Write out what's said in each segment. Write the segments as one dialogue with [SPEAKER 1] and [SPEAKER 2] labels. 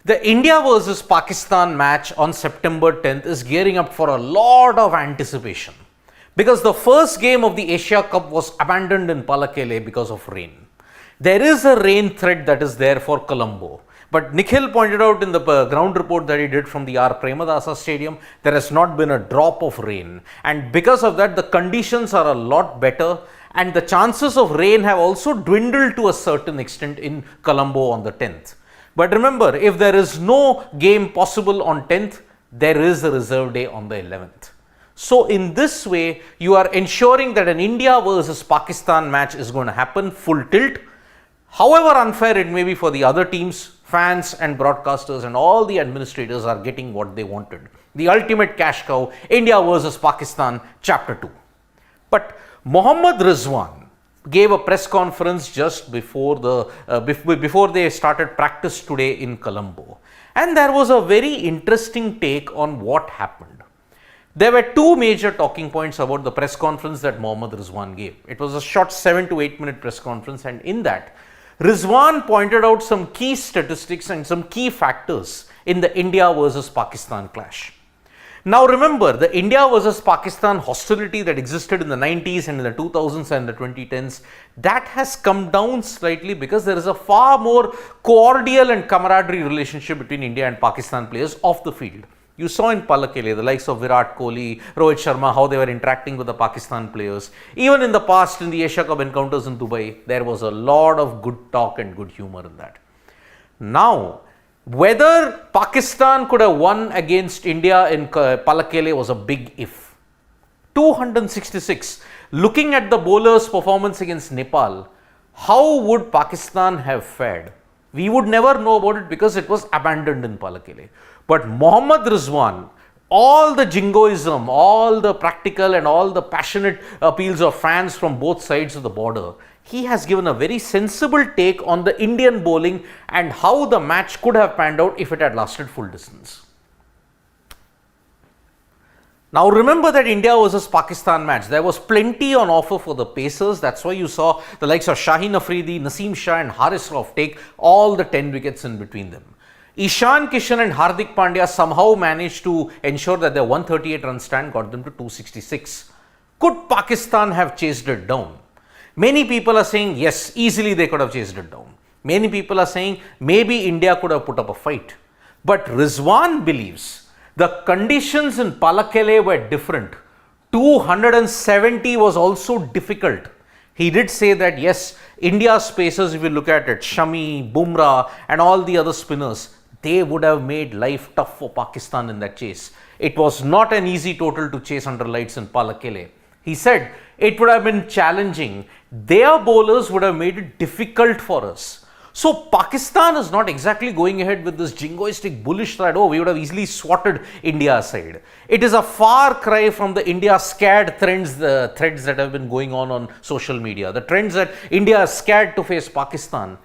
[SPEAKER 1] The India versus Pakistan match on September 10th is gearing up for a lot of anticipation because the first game of the Asia Cup was abandoned in Pallekele because of rain. There is a rain threat that is there for Colombo. But Nikhil pointed out in the ground report that he did from the R. Premadasa Stadium, there has not been a drop of rain. And because of that, the conditions are a lot better and the chances of rain have also dwindled to a certain extent in Colombo on the 10th. But remember, if there is no game possible on 10th, there is a reserve day on the 11th. So in this way, you are ensuring that an India versus Pakistan match is going to happen full tilt. However unfair it may be for the other teams, fans and broadcasters and all the administrators are getting what they wanted. The ultimate cash cow, India versus Pakistan, Chapter 2. But Mohammad Rizwan gave a press conference just before they started practice today in Colombo. And there was a very interesting take on what happened. There were two major talking points about the press conference that Mohammad Rizwan gave. It was a short 7 to 8 minute press conference, and in that, Rizwan pointed out some key statistics and some key factors in the India versus Pakistan clash. Now remember, the India versus Pakistan hostility that existed in the 90s and in the 2000s and the 2010s, that has come down slightly because there is a far more cordial and camaraderie relationship between India and Pakistan players off the field. You saw in Pallekele, the likes of Virat Kohli, Rohit Sharma, how they were interacting with the Pakistan players. Even in the past, in the Asia Cup encounters in Dubai, there was a lot of good talk and good humor in that. Now, whether Pakistan could have won against India in Pallekele was a big if. 266. Looking at the bowlers' performance against Nepal, how would Pakistan have fared? We would never know about it because it was abandoned in Pallekele. But Mohammad Rizwan, all the jingoism, all the practical and all the passionate appeals of fans from both sides of the border, he has given a very sensible take on the Indian bowling and how the match could have panned out if it had lasted full distance. Now remember that India versus Pakistan match, there was plenty on offer for the pacers. That's why you saw the likes of Shaheen Afridi, Naseem Shah and Haris Rauf take all the 10 wickets in between them. Ishan Kishan and Hardik Pandya somehow managed to ensure that their 138 run stand got them to 266. Could Pakistan have chased it down? Many people are saying yes, easily they could have chased it down. Many people are saying maybe India could have put up a fight. But Rizwan believes the conditions in Pallekele were different. 270 was also difficult. He did say that yes, India's pacers, if you look at it, Shami, Bumrah and all the other spinners, they would have made life tough for Pakistan in that chase. It was not an easy total to chase under lights in Pallekele. He said it would have been challenging. Their bowlers would have made it difficult for us. So Pakistan is not exactly going ahead with this jingoistic bullish that, oh, we would have easily swatted India aside. It is a far cry from the India scared trends, the threads that have been going on social media. The trends that India is scared to face Pakistan.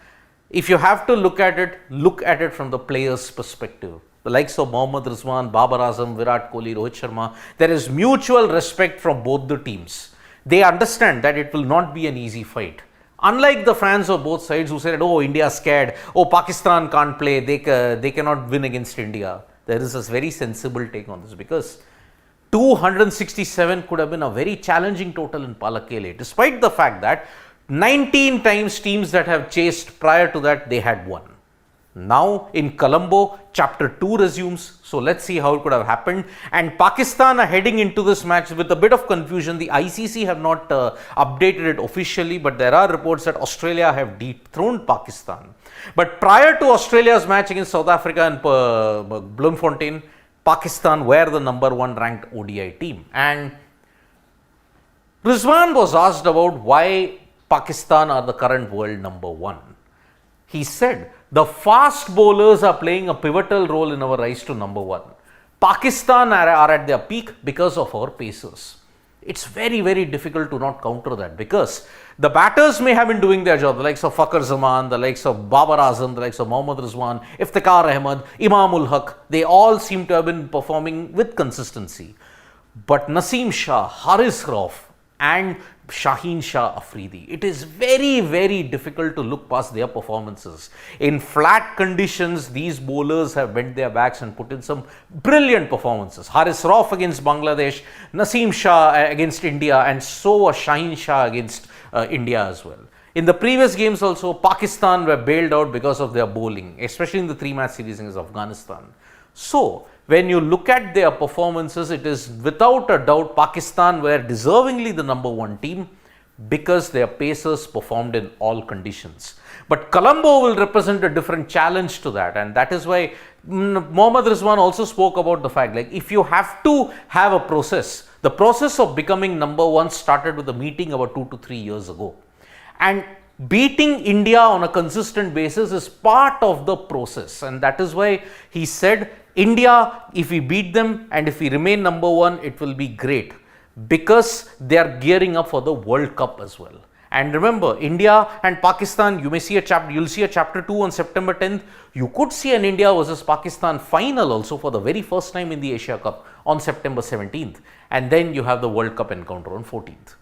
[SPEAKER 1] If you have to look at it from the players' perspective. The likes of Mohammad Rizwan, Babar Azam, Virat Kohli, Rohit Sharma, there is mutual respect from both the teams. They understand that it will not be an easy fight. Unlike the fans of both sides who said, oh, India is scared, oh, Pakistan can't play, they cannot win against India. There is a very sensible take on this because 267 could have been a very challenging total in Pallekele, despite the fact that 19 times teams that have chased prior to that, they had won. Now in Colombo, Chapter 2 resumes. So let's see how it could have happened. And Pakistan are heading into this match with a bit of confusion. The ICC have not updated it officially, but there are reports that Australia have dethroned Pakistan. But prior to Australia's match against South Africa and Bloemfontein, Pakistan were the #1 ranked ODI team. And Rizwan was asked about why Pakistan are the current world #1. He said, the fast bowlers are playing a pivotal role in our rise to #1. Pakistan are at their peak because of our pacers. It's very, very difficult to not counter that because the batters may have been doing their job, the likes of Fakhar Zaman, the likes of Babar Azam, the likes of Mohammad Rizwan, Iftikhar Ahmed, Imam ul Haq, they all seem to have been performing with consistency. But Naseem Shah, Haris Rauf and Shaheen Shah Afridi. It is very, very difficult to look past their performances. In flat conditions, these bowlers have bent their backs and put in some brilliant performances. Haris Rauf against Bangladesh, Naseem Shah against India, and so was Shaheen Shah against India as well. In the previous games also, Pakistan were bailed out because of their bowling, especially in the 3-match series against Afghanistan. So, when you look at their performances, it is without a doubt Pakistan were deservingly the number 1 team because their pacers performed in all conditions. But Colombo will represent a different challenge to that, and that is why Mohammad Rizwan also spoke about the fact, like, if you have to have a process, the process of becoming number 1 started with a meeting about 2 to 3 years ago. And beating India on a consistent basis is part of the process, and that is why he said, India, if we beat them and if we remain number 1, it will be great because they are gearing up for the World Cup as well. And remember, India and Pakistan, you'll see a chapter 2 on September 10th. You could see an India versus Pakistan final also for the very first time in the Asia Cup on September 17th. And then you have the World Cup encounter on 14th.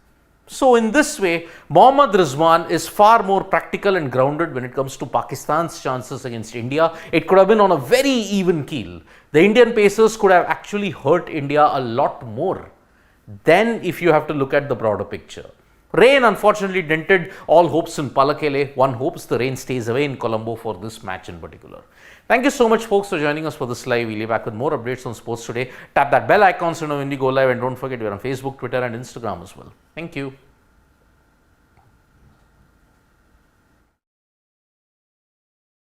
[SPEAKER 1] So in this way, Mohammad Rizwan is far more practical and grounded when it comes to Pakistan's chances against India. It could have been on a very even keel. The Indian pacers could have actually hurt India a lot more than if you have to look at the broader picture. Rain unfortunately dented all hopes in Pallekele. One hopes the rain stays away in Colombo for this match in particular. Thank you so much, folks, for joining us for this live. We'll be back with more updates on sports today. Tap that bell icon so you know when we go live, and don't forget we're on Facebook, Twitter and Instagram as well. Thank you.